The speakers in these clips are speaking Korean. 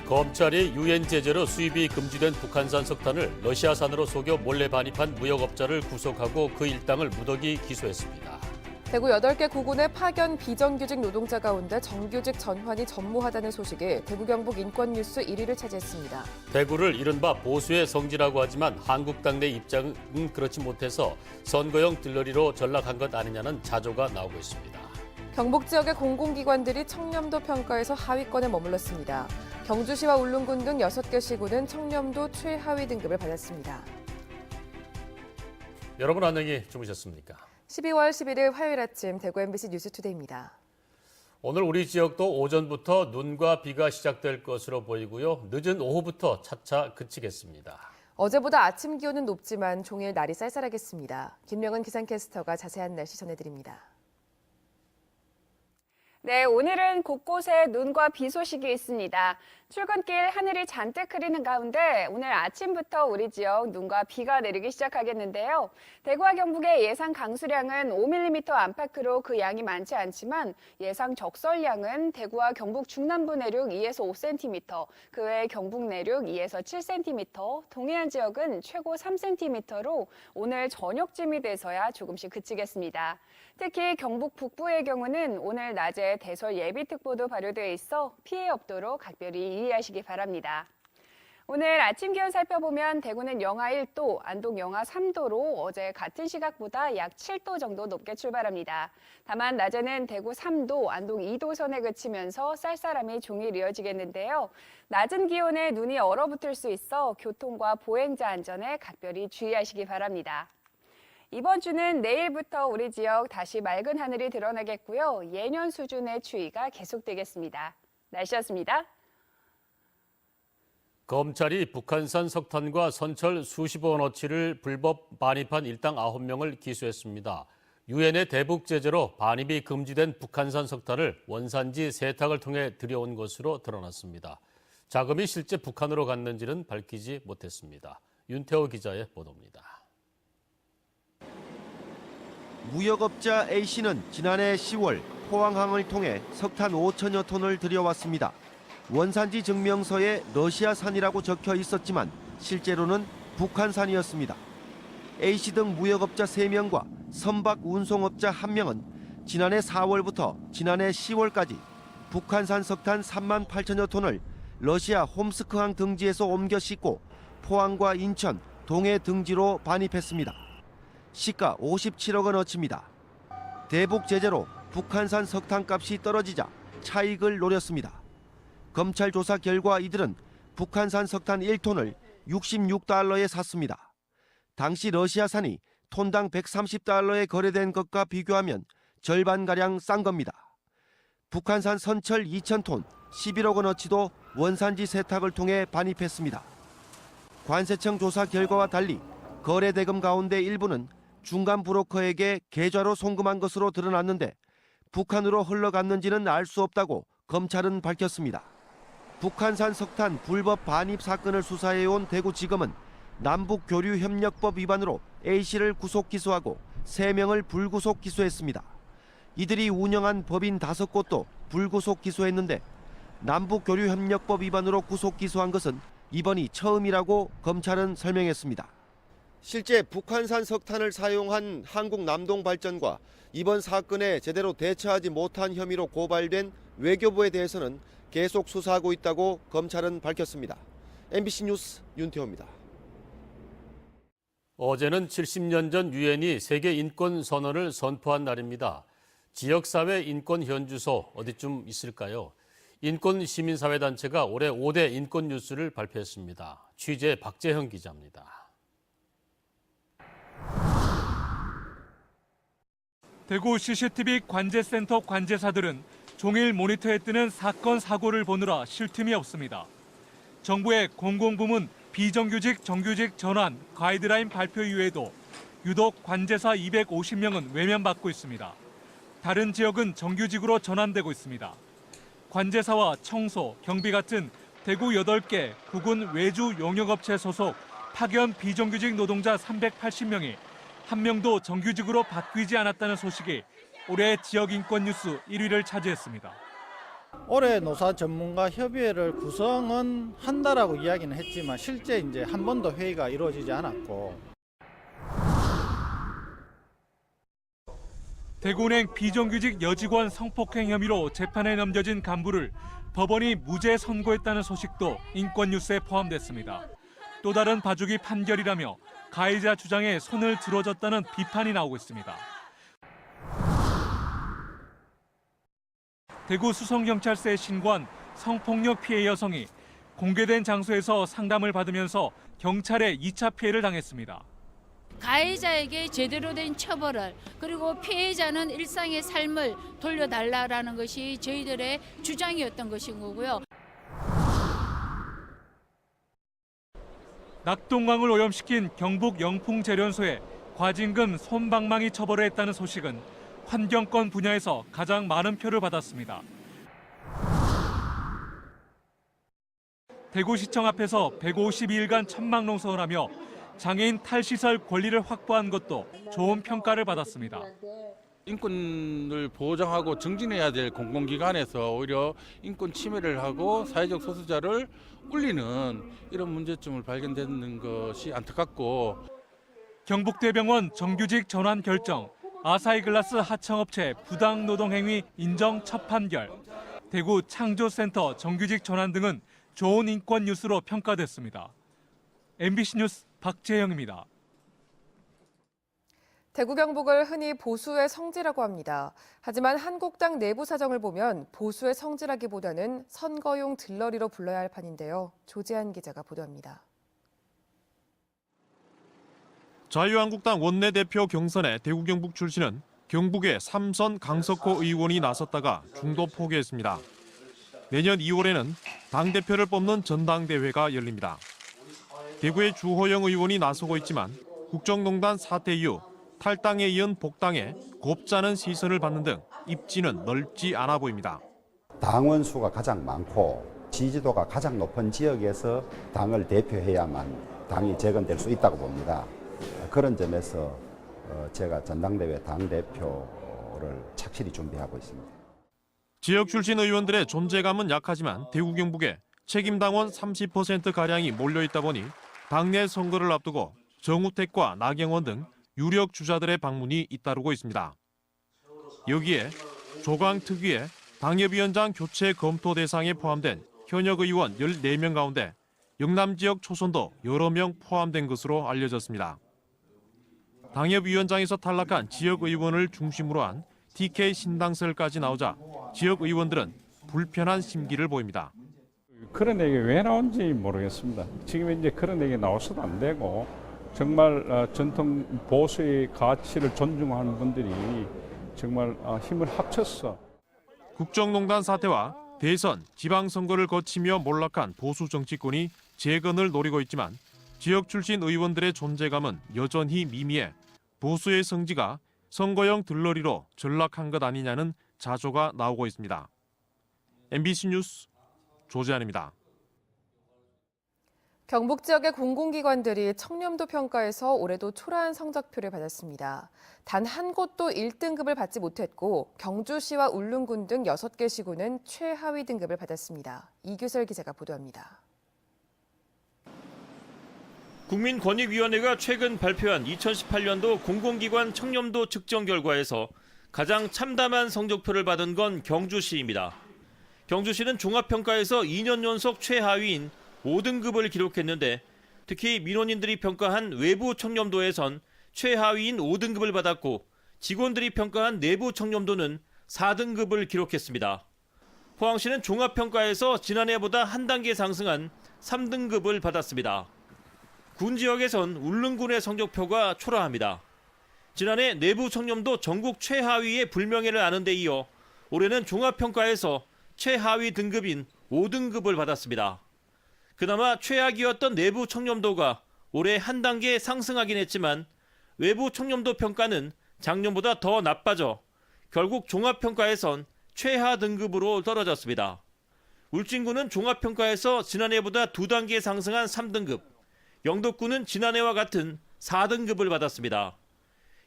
검찰이 유엔 제재로 수입이 금지된 북한산 석탄을 러시아산으로 속여 몰래 반입한 무역업자를 구속하고 그 일당을 무더기 기소했습니다. 대구 8개 구군의 파견 비정규직 노동자 가운데 정규직 전환이 전무하다는 소식이 대구 경북 인권뉴스 1위를 차지했습니다. 대구를 이른바 보수의 성지라고 하지만 한국당 내 입장은 그렇지 못해서 선거용 들러리로 전락한 것 아니냐는 자조가 나오고 있습니다. 경북 지역의 공공기관들이 청렴도 평가에서 하위권에 머물렀습니다. 경주시와 울릉군 등 6개 시군은 청렴도 최하위 등급을 받았습니다. 여러분 안녕히 주무셨습니까? 12월 11일 화요일 아침 대구 MBC 뉴스투데이입니다. 오늘 우리 지역도 오전부터 눈과 비가 시작될 것으로 보이고요. 늦은 오후부터 차차 그치겠습니다. 어제보다 아침 기온은 높지만 종일 날이 쌀쌀하겠습니다. 김명은 기상캐스터가 자세한 날씨 전해드립니다. 네, 오늘은 곳곳에 눈과 비 소식이 있습니다. 출근길 하늘이 잔뜩 흐리는 가운데 오늘 아침부터 우리 지역 눈과 비가 내리기 시작하겠는데요. 대구와 경북의 예상 강수량은 5mm 안팎으로 그 양이 많지 않지만 예상 적설량은 대구와 경북 중남부 내륙 2에서 5cm, 그 외 경북 내륙 2에서 7cm, 동해안 지역은 최고 3cm로 오늘 저녁쯤이 돼서야 조금씩 그치겠습니다. 특히 경북 북부의 경우는 오늘 낮에 대설 예비특보도 발효되어 있어 피해 없도록 각별히 유의하시기 바랍니다. 오늘 아침 기온 살펴보면 대구는 영하 1도, 안동 영하 3도로 어제 같은 시각보다 약 7도 정도 높게 출발합니다. 다만 낮에는 대구 3도, 안동 2도 선에 그치면서 쌀쌀함이 종일 이어지겠는데요. 낮은 기온에 눈이 얼어붙을 수 있어 교통과 보행자 안전에 각별히 주의하시기 바랍니다. 이번 주는 내일부터 우리 지역 다시 맑은 하늘이 드러나겠고요. 예년 수준의 추위가 계속되겠습니다. 날씨였습니다. 검찰이 북한산 석탄과 선철 수십억 원어치를 불법 반입한 일당 9명을 기소했습니다. 유엔의 대북 제재로 반입이 금지된 북한산 석탄을 원산지 세탁을 통해 들여온 것으로 드러났습니다. 자금이 실제 북한으로 갔는지는 밝히지 못했습니다. 윤태호 기자의 보도입니다. 무역업자 A씨는 지난해 10월 포항항을 통해 석탄 5천여 톤을 들여왔습니다. 원산지 증명서에 러시아산이라고 적혀 있었지만 실제로는 북한산이었습니다. A씨 등 무역업자 3명과 선박 운송업자 1명은 지난해 4월부터 지난해 10월까지 북한산 석탄 3만 8천여 톤을 러시아 홈스크항 등지에서 옮겨 싣고 포항과 인천, 동해 등지로 반입했습니다. 시가 57억 원어치입니다. 대북 제재로 북한산 석탄값이 떨어지자 차익을 노렸습니다. 검찰 조사 결과 이들은 북한산 석탄 1톤을 66달러에 샀습니다. 당시 러시아산이 톤당 130달러에 거래된 것과 비교하면 절반가량 싼 겁니다. 북한산 선철 2,000톤 11억 원어치도 원산지 세탁을 통해 반입했습니다. 관세청 조사 결과와 달리 거래 대금 가운데 일부는 중간 브로커에게 계좌로 송금한 것으로 드러났는데 북한으로 흘러갔는지는 알 수 없다고 검찰은 밝혔습니다. 북한산 석탄 불법 반입 사건을 수사해온 대구지검은 남북교류협력법 위반으로 A씨를 구속 기소하고 3명을 불구속 기소했습니다. 이들이 운영한 법인 5곳도 불구속 기소했는데 남북교류협력법 위반으로 구속 기소한 것은 이번이 처음이라고 검찰은 설명했습니다. 실제 북한산 석탄을 사용한 한국남동발전과 이번 사건에 제대로 대처하지 못한 혐의로 고발된 외교부에 대해서는 계속 수사하고 있다고 검찰은 밝혔습니다. MBC 뉴스 윤태호입니다. 어제는 70년 전 유엔이 세계 인권 선언을 선포한 날입니다. 지역사회 인권 현주소 어디쯤 있을까요? 인권 시민사회단체가 올해 5대 인권 뉴스를 발표했습니다. 취재 박재형 기자입니다. 대구 CCTV 관제센터 관제사들은 종일 모니터에 뜨는 사건 사고를 보느라 쉴 틈이 없습니다. 정부의 공공부문 비정규직 정규직 전환 가이드라인 발표 이후에도 유독 관제사 250명은 외면받고 있습니다. 다른 지역은 정규직으로 전환되고 있습니다. 관제사와 청소, 경비 같은 대구 8개 구군 외주 용역업체 소속 파견 비정규직 노동자 380명이 한 명도 정규직으로 바뀌지 않았다는 소식이 올해 지역 인권 뉴스 1위를 차지했습니다. 올해 노사 전문가 협의회를 구성은 한다라고 이야기는 했지만 실제 이제 한 번도 회의가 이루어지지 않았고. 대구은행 비정규직 여직원 성폭행 혐의로 재판에 넘겨진 간부를 법원이 무죄 선고했다는 소식도 인권뉴스에 포함됐습니다. 또 다른 봐주기 판결이라며 가해자 주장에 손을 들어줬다는 비판이 나오고 있습니다. 대구 수성경찰서에 신고한 성폭력 피해 여성이 공개된 장소에서 상담을 받으면서 경찰에 2차 피해를 당했습니다. 가해자에게 제대로 된 처벌을, 그리고 피해자는 일상의 삶을 돌려달라는 것이 저희들의 주장이었던 것인 거고요. 낙동강을 오염시킨 경북 영풍재련소에 과징금 솜방망이 처벌을 했다는 소식은 환경권 분야에서 가장 많은 표를 받았습니다. 대구시청 앞에서 152일간 천막농성을 하며 장애인 탈시설 권리를 확보한 것도 좋은 평가를 받았습니다. 인권을 보장하고 증진해야 될 공공기관에서 오히려 인권 침해를 하고 사회적 소수자를 울리는 이런 문제점을 발견되는 것이 안타깝고. 경북대병원 정규직 전환 결정, 아사히글라스 하청업체 부당노동행위 인정 첫 판결, 대구 창조센터 정규직 전환 등은 좋은 인권 뉴스로 평가됐습니다. MBC 뉴스 박재영입니다. 대구 경북을 흔히 보수의 성지라고 합니다. 하지만 한국당 내부 사정을 보면 보수의 성지라기보다는 선거용 들러리로 불러야 할 판인데요. 조재한 기자가 보도합니다. 자유한국당 원내대표 경선에 대구 경북 출신은 경북의 3선 강석호 의원이 나섰다가 중도 포기했습니다. 내년 2월에는 당대표를 뽑는 전당대회가 열립니다. 대구의 주호영 의원이 나서고 있지만 국정농단 사태 이후 탈당에 이은 복당에 곱잖은 시선을 받는 등 입지는 넓지 않아 보입니다. 당원 수가 가장 많고 지지도가 가장 높은 지역에서 당을 대표해야만 당이 재건될 수 있다고 봅니다. 그런 점에서 제가 전당대회 당대표를 착실히 준비하고 있습니다. 지역 출신 의원들의 존재감은 약하지만 대구 경북에 책임당원 30%가량이 몰려있다 보니 당내 선거를 앞두고 정우택과 나경원 등 유력 주자들의 방문이 잇따르고 있습니다. 여기에 조강 특위에 당협위원장 교체 검토 대상에 포함된 현역 의원 14명 가운데 영남 지역 초선도 여러 명 포함된 것으로 알려졌습니다. 당협위원장에서 탈락한 지역 의원을 중심으로 한 TK 신당설까지 나오자 지역 의원들은 불편한 심기를 보입니다. 그런 얘기 왜 나온지 모르겠습니다. 지금 이제 그런 얘기 나와서도 안 되고 정말 전통 보수의 가치를 존중하는 분들이 정말 힘을 합쳐서 국정농단 사태와 대선, 지방선거를 거치며 몰락한 보수 정치권이 재건을 노리고 있지만 지역 출신 의원들의 존재감은 여전히 미미해 보수의 성지가 선거용 들러리로 전락한 것 아니냐는 자조가 나오고 있습니다. MBC 뉴스 조재한입니다. 경북 지역의 공공기관들이 청렴도 평가에서 올해도 초라한 성적표를 받았습니다. 단 한 곳도 1등급을 받지 못했고 경주시와 울릉군 등 6개 시군은 최하위 등급을 받았습니다. 이규설 기자가 보도합니다. 국민권익위원회가 최근 발표한 2018년도 공공기관 청렴도 측정 결과에서 가장 참담한 성적표를 받은 건 경주시입니다. 경주시는 종합평가에서 2년 연속 최하위인 5등급을 기록했는데 특히 민원인들이 평가한 외부 청렴도에선 최하위인 5등급을 받았고 직원들이 평가한 내부 청렴도는 4등급을 기록했습니다. 포항시는 종합평가에서 지난해보다 한 단계 상승한 3등급을 받았습니다. 군 지역에선 울릉군의 성적표가 초라합니다. 지난해 내부 청렴도 전국 최하위의 불명예를 아는 데 이어 올해는 종합평가에서 최하위 등급인 5등급을 받았습니다. 그나마 최악이었던 내부 청렴도가 올해 한 단계 상승하긴 했지만 외부 청렴도 평가는 작년보다 더 나빠져 결국 종합평가에선 최하 등급으로 떨어졌습니다. 울진군은 종합평가에서 지난해보다 2단계 상승한 3등급, 영덕군은 지난해와 같은 4등급을 받았습니다.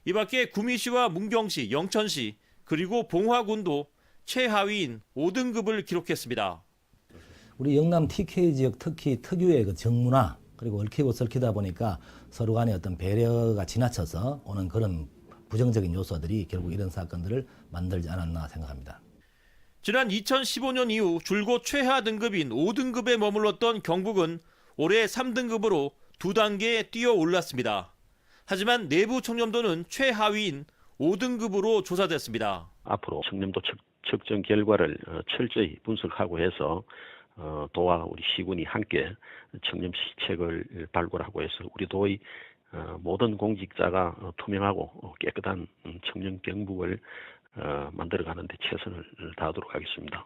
이 밖에 구미시와 문경시, 영천시, 그리고 봉화군도 최하위인 5등급을 기록했습니다. 우리 영남 TK 지역 특히 특유의 그 정문화 그리고 얽히고 설키다 보니까 서로 간의 어떤 배려가 지나쳐서 오는 그런 부정적인 요소들이 결국 이런 사건들을 만들지 않았나 생각합니다. 지난 2015년 이후 줄곧 최하 등급인 5등급에 머물렀던 경북은 올해 3등급으로 2단계 뛰어 올랐습니다. 하지만 내부 청렴도는 최하위인 5등급으로 조사됐습니다. 앞으로 청렴도 측정 결과를 철저히 분석하고 해서 도와 우리 시군이 함께 청렴 시책을 발굴하고 해서 우리 도의 모든 공직자가 투명하고 깨끗한 청렴 경북을 만들어가는 데 최선을 다하도록 하겠습니다.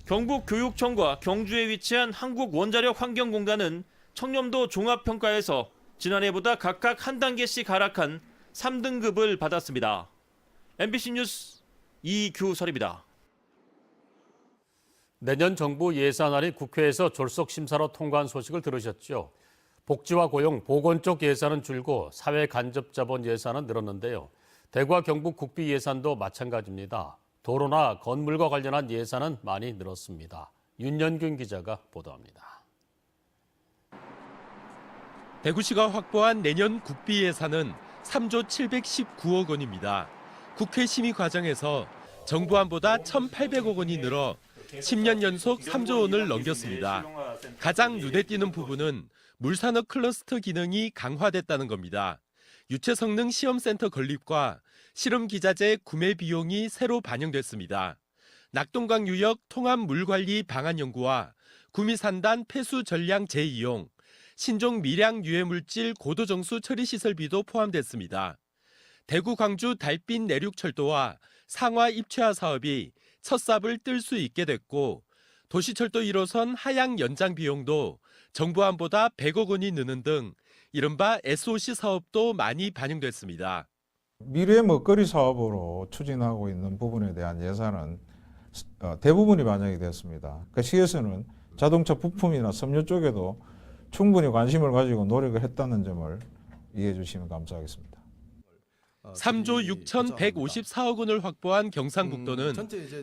경북교육청과 경주에 위치한 한국원자력환경공단은 청렴도 종합평가에서 지난해보다 각각 한 단계씩 하락한 3등급을 받았습니다. MBC 뉴스 이규설입니다. 내년 정부 예산안이 국회에서 졸속 심사로 통과한 소식을 들으셨죠? 복지와 고용, 보건 쪽 예산은 줄고 사회 간접 자본 예산은 늘었는데요. 대구와 경북 국비 예산도 마찬가지입니다. 도로나 건물과 관련한 예산은 많이 늘었습니다. 윤연균 기자가 보도합니다. 대구시가 확보한 내년 국비 예산은 3조 719억 원입니다. 국회 심의 과정에서 정부안보다 1,800억 원이 늘어 10년 연속 3조 원을 넘겼습니다. 가장 눈에 띄는 부분은 물산업 클러스터 기능이 강화됐다는 겁니다. 유체 성능 시험센터 건립과 실험 기자재 구매 비용이 새로 반영됐습니다. 낙동강 유역 통합 물관리 방안 연구와 구미산단 폐수 전량 재이용, 신종 미량 유해물질 고도정수 처리 시설비도 포함됐습니다. 대구 광주 달빛 내륙철도와 상화 입체화 사업이 첫 삽을 뜰 수 있게 됐고 도시철도 1호선 하양 연장 비용도 정부안보다 100억 원이 느는 등 이른바 SOC 사업도 많이 반영됐습니다. 미래 먹거리 사업으로 추진하고 있는 부분에 대한 예산은 대부분이 반영이 됐습니다. 그 시에서는 자동차 부품이나 섬유 쪽에도 충분히 관심을 가지고 노력을 했다는 점을 이해해 주시면 감사하겠습니다. 3조 6,154억 원을 확보한 경상북도는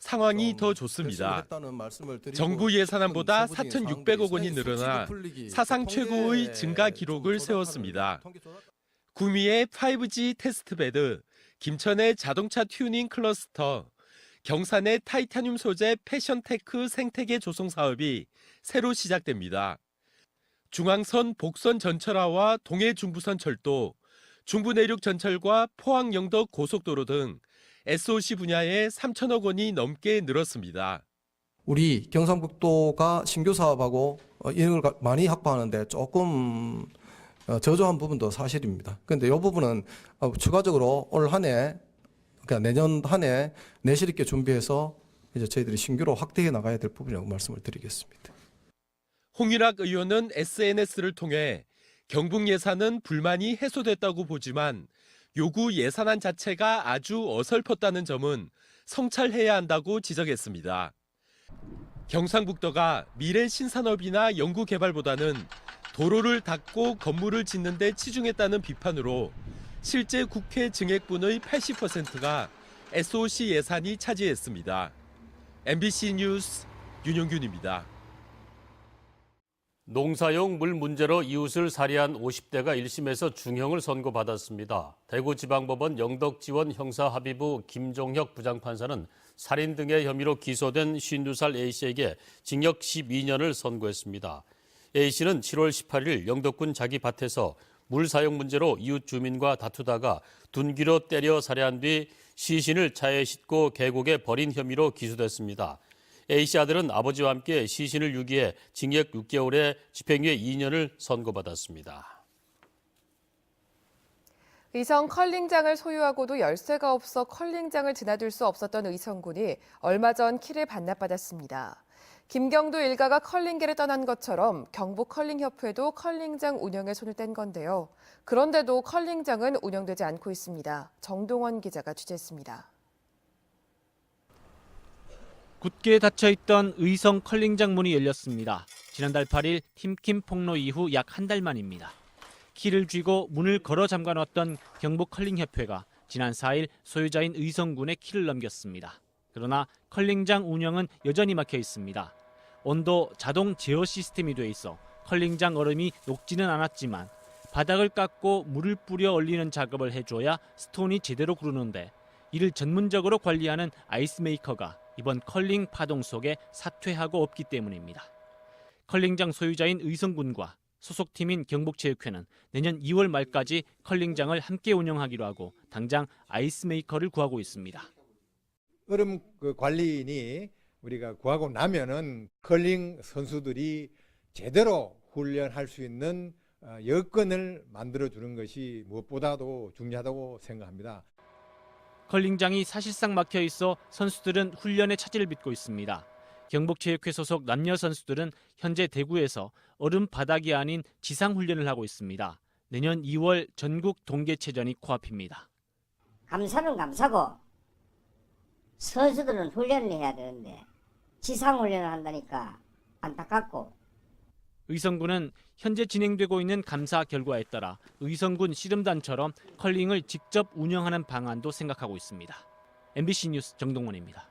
상황이 더 좋습니다. 정부 예산안보다 4,600억 원이 늘어나 사상 최고의 증가 기록을 세웠습니다. 구미의 5G 테스트베드, 김천의 자동차 튜닝 클러스터, 경산의 타이타늄 소재 패션테크 생태계 조성 사업이 새로 시작됩니다. 중앙선 복선 전철화와 동해 중부선 철도, 중부내륙 전철과 포항 영덕 고속도로 등 SOC 분야에 3천억 원이 넘게 늘었습니다. 우리 경상북도가 신규 사업하고 이익을 많이 확보하는데 조금 저조한 부분도 사실입니다. 그런데 이 부분은 추가적으로 올 한 해, 그러니까 내년 한 해 내실 있게 준비해서 이제 저희들이 신규로 확대해 나가야 될 부분이라고 말씀을 드리겠습니다. 홍일학 의원은 SNS를 통해 경북 예산은 불만이 해소됐다고 보지만 요구 예산안 자체가 아주 어설펐다는 점은 성찰해야 한다고 지적했습니다. 경상북도가 미래 신산업이나 연구개발보다는 도로를 닦고 건물을 짓는 데 치중했다는 비판으로 실제 국회 증액분의 80%가 SOC 예산이 차지했습니다. MBC 뉴스 윤용균입니다. 농사용 물 문제로 이웃을 살해한 50대가 1심에서 중형을 선고받았습니다. 대구지방법원 영덕지원 형사합의부 김종혁 부장판사는 살인 등의 혐의로 기소된 52살 A씨에게 징역 12년을 선고했습니다. A씨는 7월 18일 영덕군 자기 밭에서 물 사용 문제로 이웃 주민과 다투다가 둔기로 때려 살해한 뒤 시신을 차에 싣고 계곡에 버린 혐의로 기소됐습니다. A씨 아들은 아버지와 함께 시신을 유기해 징역 6개월에 집행유예 2년을 선고받았습니다. 의성 컬링장을 소유하고도 열쇠가 없어 컬링장을 드나들 수 없었던 의성군이 얼마 전 키를 반납받았습니다. 김경도 일가가 컬링계를 떠난 것처럼 경북 컬링협회도 컬링장 운영에 손을 뗀 건데요. 그런데도 컬링장은 운영되지 않고 있습니다. 정동원 기자가 취재했습니다. 굳게 닫혀있던 의성 컬링장 문이 열렸습니다. 지난달 8일 팀킴 폭로 이후 약 한 달 만입니다. 키를 쥐고 문을 걸어 잠가놨던 경북 컬링협회가 지난 4일 소유자인 의성군에 키를 넘겼습니다. 그러나 컬링장 운영은 여전히 막혀 있습니다. 온도 자동 제어 시스템이 돼 있어 컬링장 얼음이 녹지는 않았지만 바닥을 깎고 물을 뿌려 얼리는 작업을 해줘야 스톤이 제대로 구르는데 이를 전문적으로 관리하는 아이스메이커가 이번 컬링 파동 속에 사퇴하고 없기 때문입니다. 컬링장 소유자인 의성군과 소속팀인 경북체육회는 내년 2월 말까지 컬링장을 함께 운영하기로 하고 당장 아이스메이커를 구하고 있습니다. 얼음 관리인이 우리가 구하고 나면은 컬링 선수들이 제대로 훈련할 수 있는 여건을 만들어 주는 것이 무엇보다도 중요하다고 생각합니다. 컬링장이 사실상 막혀 있어 선수들은 훈련에 차질을 빚고 있습니다. 경북체육회 소속 남녀 선수들은 현재 대구에서 얼음 바닥이 아닌 지상 훈련을 하고 있습니다. 내년 2월 전국 동계체전이 코앞입니다. 감사는 감사고 선수들은 훈련을 해야 되는데 지상 훈련을 한다니까 안타깝고. 의성군은 현재 진행되고 있는 감사 결과에 따라 의성군 씨름단처럼 컬링을 직접 운영하는 방안도 생각하고 있습니다. MBC 뉴스 정동원입니다.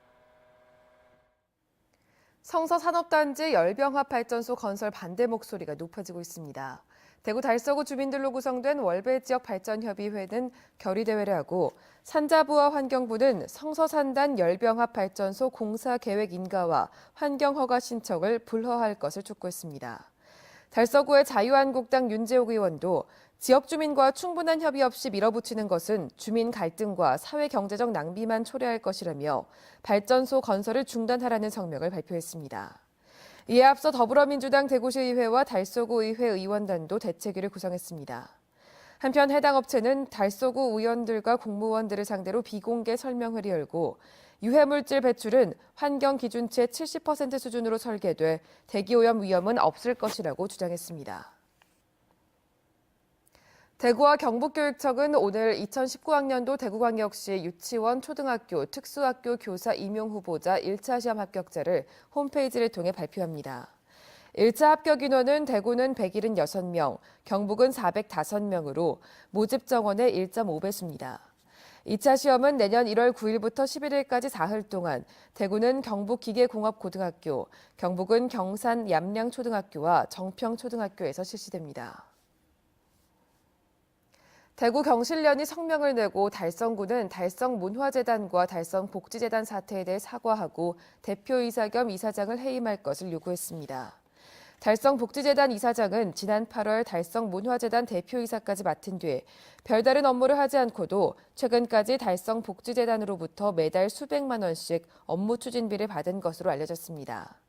성서산업단지 열병합발전소 건설 반대 목소리가 높아지고 있습니다. 대구 달서구 주민들로 구성된 월배지역발전협의회는 결의대회를 하고 산자부와 환경부는 성서산단 열병합발전소 공사계획 인가와 환경허가 신청을 불허할 것을 촉구했습니다. 달서구의 자유한국당 윤재욱 의원도 지역 주민과 충분한 협의 없이 밀어붙이는 것은 주민 갈등과 사회 경제적 낭비만 초래할 것이라며 발전소 건설을 중단하라는 성명을 발표했습니다. 이에 앞서 더불어민주당 대구시의회와 달서구 의회 의원단도 대책위를 구성했습니다. 한편 해당 업체는 달서구 의원들과 공무원들을 상대로 비공개 설명회를 열고 유해물질 배출은 환경기준치의 70% 수준으로 설계돼 대기오염 위험은 없을 것이라고 주장했습니다. 대구와 경북교육청은 오늘 2019학년도 대구광역시 유치원, 초등학교, 특수학교 교사 임용 후보자 1차 시험 합격자를 홈페이지를 통해 발표합니다. 1차 합격 인원은 대구는 176명, 경북은 405명으로 모집 정원의 1.5배수입니다. 2차 시험은 내년 1월 9일부터 11일까지 사흘 동안 대구는 경북기계공업고등학교, 경북은 경산 얌양초등학교와 정평초등학교에서 실시됩니다. 대구 경실련이 성명을 내고 달성구는 달성문화재단과 달성복지재단 사태에 대해 사과하고 대표이사 겸 이사장을 해임할 것을 요구했습니다. 달성복지재단 이사장은 지난 8월 달성문화재단 대표이사까지 맡은 뒤에 별다른 업무를 하지 않고도 최근까지 달성복지재단으로부터 매달 수백만 원씩 업무 추진비를 받은 것으로 알려졌습니다.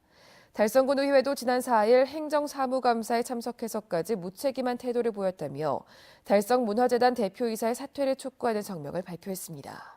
달성군 의회도 지난 4일 행정사무감사에 참석해서까지 무책임한 태도를 보였다며 달성문화재단 대표이사의 사퇴를 촉구하는 성명을 발표했습니다.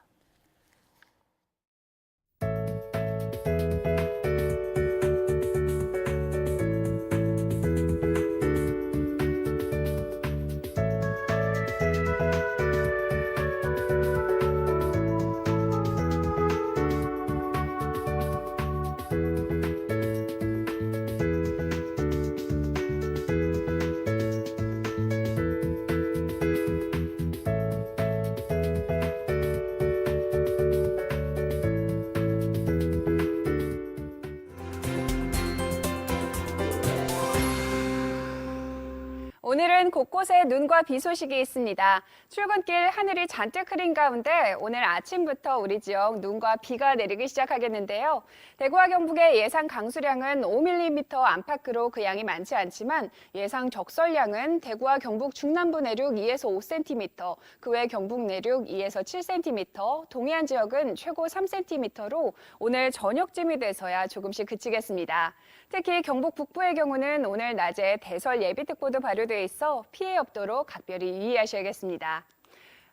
오늘은 곳곳에 눈과 비 소식이 있습니다. 출근길 하늘이 잔뜩 흐린 가운데 오늘 아침부터 우리 지역 눈과 비가 내리기 시작하겠는데요. 대구와 경북의 예상 강수량은 5mm 안팎으로 그 양이 많지 않지만 예상 적설량은 대구와 경북 중남부 내륙 2에서 5cm, 그 외 경북 내륙 2에서 7cm, 동해안 지역은 최고 3cm로 오늘 저녁쯤이 돼서야 조금씩 그치겠습니다. 특히 경북 북부의 경우는 오늘 낮에 대설 예비특보도 발효돼 있어 피해 없도록 각별히 유의하셔야겠습니다.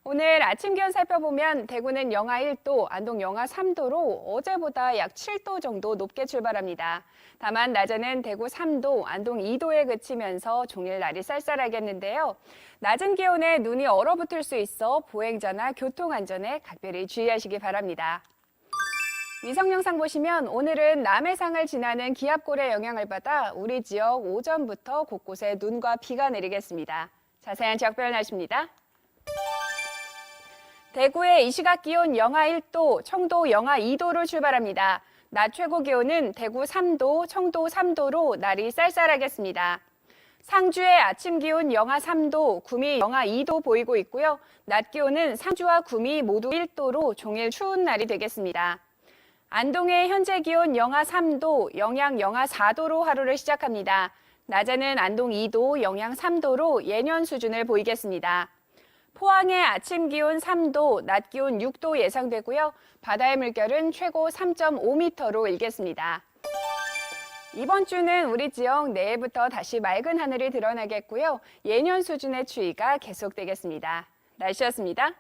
오늘 아침 기온 살펴보면 대구는 영하 1도, 안동 영하 3도로 어제보다 약 7도 정도 높게 출발합니다. 다만 낮에는 대구 3도, 안동 2도에 그치면서 종일 날이 쌀쌀하겠는데요. 낮은 기온에 눈이 얼어붙을 수 있어 보행자나 교통안전에 각별히 주의하시기 바랍니다. 위성 영상 보시면 오늘은 남해상을 지나는 기압골의 영향을 받아 우리 지역 오전부터 곳곳에 눈과 비가 내리겠습니다. 자세한 지역별 날씨입니다. 대구의 이 시각 기온 영하 1도, 청도 영하 2도로 출발합니다. 낮 최고 기온은 대구 3도, 청도 3도로 날이 쌀쌀하겠습니다. 상주의 아침 기온 영하 3도, 구미 영하 2도 보이고 있고요. 낮 기온은 상주와 구미 모두 1도로 종일 추운 날이 되겠습니다. 안동의 현재 기온 영하 3도, 영양 영하 4도로 하루를 시작합니다. 낮에는 안동 2도, 영양 3도로 예년 수준을 보이겠습니다. 포항의 아침 기온 3도, 낮 기온 6도 예상되고요. 바다의 물결은 최고 3.5m로 일겠습니다. 이번 주는 우리 지역 내일부터 다시 맑은 하늘이 드러나겠고요. 예년 수준의 추위가 계속되겠습니다. 날씨였습니다.